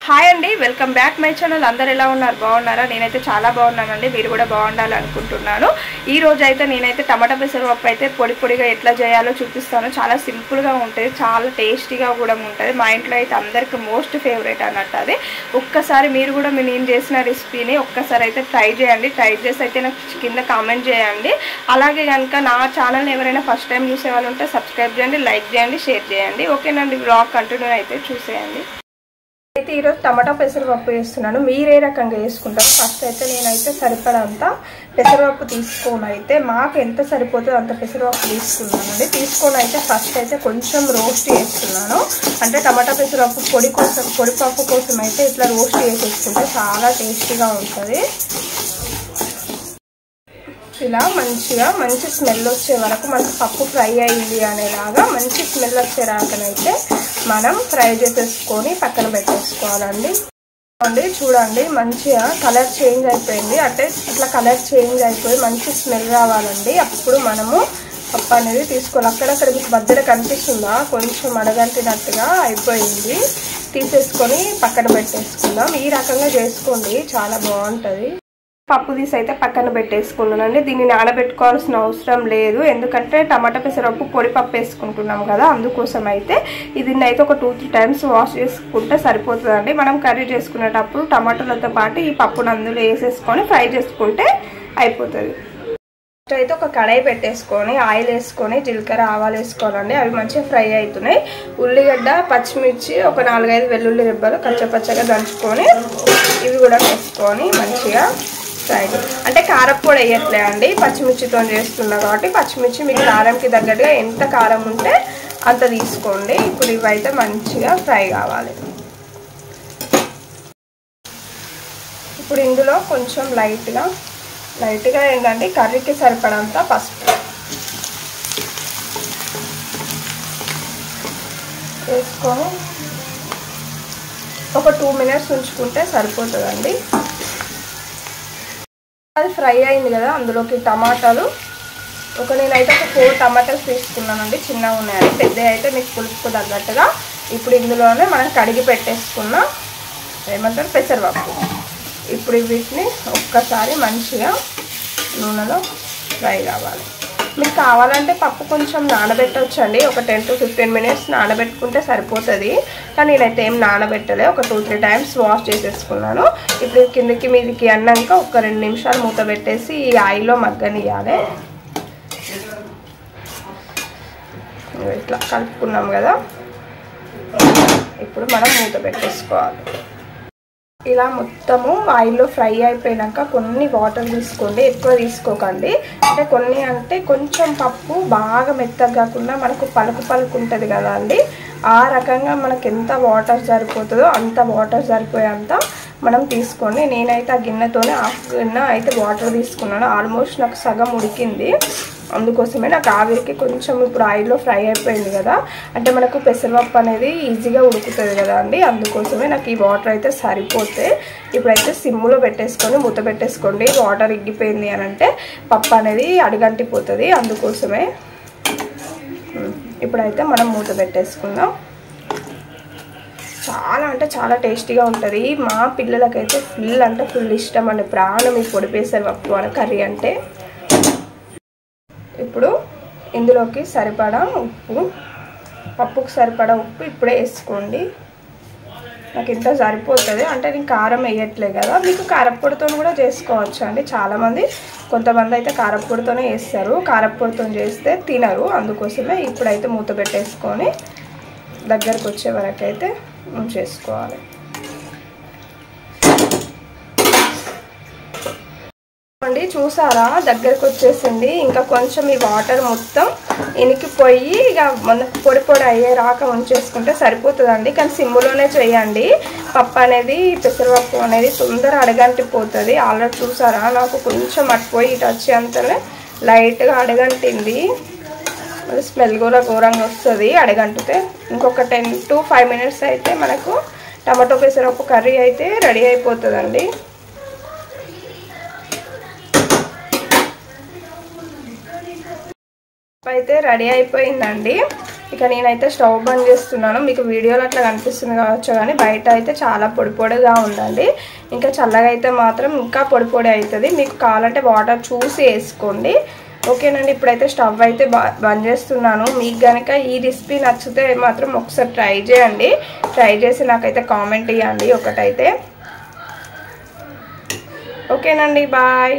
Hi అండి, welcome back my channel. అందరు ఎలా ఉన్నారు? బాగున్నారా? నేనైతే చాలా బాగున్నానండి. మీరు కూడా బాగుండాలి అనుకుంటున్నాను. ఈ రోజు అయితే నేనైతే టమాటా పెసరపప్పు అయితే పొడి పొడిగా ఎట్లా చేయాలో చూపిస్తాను. చాలా సింపుల్గా ఉంటుంది, చాలా టేస్టీగా కూడా ఉంటుంది. మా ఇంట్లో అయితే అందరికి మోస్ట్ ఫేవరెట్ అన్నట్టు అది. ఒక్కసారి మీరు కూడా నేను చేసిన రెసిపీని ఒక్కసారి అయితే ట్రై చేయండి. ట్రై చేసి అయితే నాకు కింద కామెంట్ చేయండి. అలాగే కనుక నా ఛానల్ని ఎవరైనా ఫస్ట్ టైం చూసే వాళ్ళు ఉంటే సబ్స్క్రైబ్ చేయండి, లైక్ చేయండి, షేర్ చేయండి. ఓకేనండి, బ్లాగ్ కంటిన్యూ అయితే చూసేయండి. అయితే ఈరోజు టమాటా పెసరపప్పు వేస్తున్నాను. మీరు ఏ రకంగా వేసుకుంటారు? ఫస్ట్ అయితే నేనైతే సరిపడంత పెసరపప్పు తీసుకొని అయితే మాకు ఎంత సరిపోతుందో అంత పెసరపప్పు తీసుకున్నానండి. తీసుకొని అయితే ఫస్ట్ అయితే కొంచెం రోస్ట్ చేస్తున్నాను. అంటే టమాటా పెసరపప్పు పొడిపప్పు కోసం అయితే ఇట్లా రోస్ట్ చేసేసుకుంటే చాలా టేస్టీగా ఉంటుంది. ఇలా మంచి స్మెల్ వచ్చే వరకు మనకు పప్పు ఫ్రై అయింది అనేలాగా మంచి స్మెల్ వచ్చే రాకనైతే మనం ఫ్రై చేసేసుకొని పక్కన పెట్టేసుకోవాలండి. చూడండి, మంచిగా కలర్ చేంజ్ అయిపోయింది. అంటే ఇట్లా కలర్ చేంజ్ అయిపోయి మంచి స్మెల్ రావాలండి. అప్పుడు మనము పప్పు అనేది తీసుకోవాలి. అక్కడక్కడ మీకు మధ్యలో కనిపిస్తుందా? కొంచెం అడగంటినట్టుగా అయిపోయింది. తీసేసుకొని పక్కన పెట్టేసుకుందాం. ఈ రకంగా చేసుకోండి, చాలా బాగుంటుంది. పప్పు తీసి అయితే పక్కన పెట్టేసుకున్నానండి. దీన్ని నానబెట్టుకోవాల్సిన అవసరం లేదు, ఎందుకంటే టమాటా పెసరపప్పు పొడి పప్పు వేసుకుంటున్నాం కదా, అందుకోసం అయితే దీన్ని అయితే ఒక 2-3 టైమ్స్ వాష్ చేసుకుంటే సరిపోతుందండి. మనం కర్రీ చేసుకునేటప్పుడు టమాటాలతో పాటు ఈ పప్పును అందులో వేసేసుకొని ఫ్రై చేసుకుంటే అయిపోతుంది. ఫస్ట్ అయితే ఒక కడాయి పెట్టేసుకొని ఆయిల్ వేసుకొని జీలకర్ర ఆవాలు వేసుకోవాలండి. అవి మంచిగా ఫ్రై అవుతున్నాయి. ఉల్లిగడ్డ, పచ్చిమిర్చి, ఒక 4-5 వెల్లుల్లి రెబ్బలు కచ్చపచ్చగా దంచుకొని ఇవి కూడా వేసుకొని మంచిగా ఫ్రై. అంటే కారప్పొడి వేయట్లే అండి, పచ్చిమిర్చితో చేస్తున్నా కాబట్టి పచ్చిమిర్చి మీకు కారంకి తగ్గట్టుగా ఎంత కారం ఉంటే అంత తీసుకోండి. ఇప్పుడు ఇవైతే మంచిగా ఫ్రై కావాలి. ఇప్పుడు ఇందులో కొంచెం లైట్గా ఏంటంటే కర్రీకి సరిపడంత పసుపు వేసుకొని ఒక 2 మినిట్స్ ఉంచుకుంటే సరిపోతుందండి. అది ఫ్రై అయింది కదా, అందులోకి టమాటాలు నేనైతే ఒక 4 టమాటాలు తీసుకున్నానండి. చిన్నగా ఉన్నాయండి, పెద్దవి అయితే మీకు పులుపుకు తగ్గట్టుగా. ఇప్పుడు ఇందులోనే మనం కడిగి పెట్టేసుకున్న ఏమంటారు పెసరపప్పు. ఇప్పుడు వీటిని ఒక్కసారి మంచిగా నూనెలో ఫ్రై కావాలి. మీకు కావాలంటే పప్పు కొంచెం నానబెట్టవచ్చండి. ఒక 10-15 మినిట్స్ నానబెట్టుకుంటే సరిపోతుంది. కానీ నేనైతే ఏం నానబెట్టలే, ఒక 2-3 టైమ్స్ వాష్ చేసేసుకున్నాను. ఇప్పుడు కిందకి మీదకి అన్నాక ఒక 2 నిమిషాలు మూత పెట్టేసి ఈ ఆయిల్లో మగ్గనియాలి. ఇట్లా కలుపుకున్నాం కదా, ఇప్పుడు మనం మూత పెట్టేసుకోవాలి. ఇలా మొత్తము ఆయిల్లో ఫ్రై అయిపోయాక కొన్ని వాటర్ తీసుకోండి, ఎక్కువ తీసుకోకండి. అంటే కొంచెం పప్పు బాగా మెత్తగా కాకుండా మనకు పలుకు ఉంటుంది కదా అండి, ఆ రకంగా మనకు ఎంత వాటర్ సరిపోతుందో అంత వాటర్ సరిపోయేంత మనం తీసుకోండి. నేనైతే ఆ గిన్నెతోనే హాఫ్ గిన్నె అయితే వాటర్ తీసుకున్నాను. ఆల్మోస్ట్ నాకు సగం ఉడికింది. అందుకోసమే నాకు ఆవిరికి కొంచెం ఇప్పుడు ఆయిల్లో ఫ్రై అయిపోయింది కదా, అంటే మనకు పెసరపప్పు అనేది ఈజీగా ఉడుకుతుంది కదా అండి, అందుకోసమే నాకు ఈ వాటర్ అయితే సరిపోతే ఇప్పుడైతే సిమ్లో పెట్టేసుకొని మూత పెట్టేసుకోండి. వాటర్ ఇగ్గిపోయింది అని అంటే పప్పు అనేది అడుగంటిపోతుంది, అందుకోసమే. ఇప్పుడైతే మనం మూత పెట్టేసుకుందాం. చాలా టేస్టీగా ఉంటుంది. మా పిల్లలకైతే ఫుల్ ఇష్టం అండి, ప్రాణం ఈ పొడి పెసరపప్పు అని కర్రీ అంటే. ఇప్పుడు ఇందులోకి సరిపడా ఉప్పు, పప్పుకు సరిపడా ఉప్పు ఇప్పుడే వేసుకోండి. నాకు ఇంత సరిపోతుంది, అంటే నేను కారం వేయట్లే కదా. మీకు కారప్పొడితో కూడా చేసుకోవచ్చు అండి. కొంతమంది అయితే కారప్పొడితోనే వేస్తారు, కారప్పొడితో చేస్తే తినరు, అందుకోసమే ఇప్పుడైతే మూత పెట్టేసుకొని దగ్గరకు వచ్చే వరకు అయితే ఉంచేసుకోవాలి. చూసారా, దగ్గరకు వచ్చేసింది. ఇంకా కొంచెం ఈ వాటర్ మొత్తం ఇనికిపోయి ఇక మన పొడి అయ్యే రాక ఉంచేసుకుంటే సరిపోతుందండి. కానీ సిమ్లోనే చేయండి. పప్పు అనేది పెసరపప్పు అనేది తొందర అడగంటిపోతుంది. ఆల్రెడీ చూసారా, నాకు కొంచెం అటుపోయి ఇటు వచ్చేంతనే లైట్గా అడగంటింది. స్మెల్ కూడా ఘోరంగా వస్తుంది అడగంటితే. ఇంకొక 10-5 మినిట్స్ అయితే మనకు టమాటో పెసరపప్పు కర్రీ అయితే రెడీ అయిపోతుందండి. అయితే రెడీ అయిపోయిందండి. ఇక నేనైతే స్టవ్ బంద్ చేస్తున్నాను. మీకు వీడియోలో అట్లా కనిపిస్తుంది కావచ్చు, కానీ బయట అయితే చాలా పొడి పొడిగా ఉందండి. ఇంకా చల్లగా అయితే మాత్రం ఇంకా పొడి పొడి అవుతుంది. మీకు కావాలంటే వాటర్ చూసి వేసుకోండి. ఓకేనండి, ఇప్పుడైతే స్టవ్ అయితే బంద్ చేస్తున్నాను. మీకు కనుక ఈ రెసిపీ నచ్చితే మాత్రం ఒకసారి ట్రై చేయండి. ట్రై చేసి నాకైతే కామెంట్ ఇవ్వండి ఒకటైతే. ఓకేనండి, బాయ్.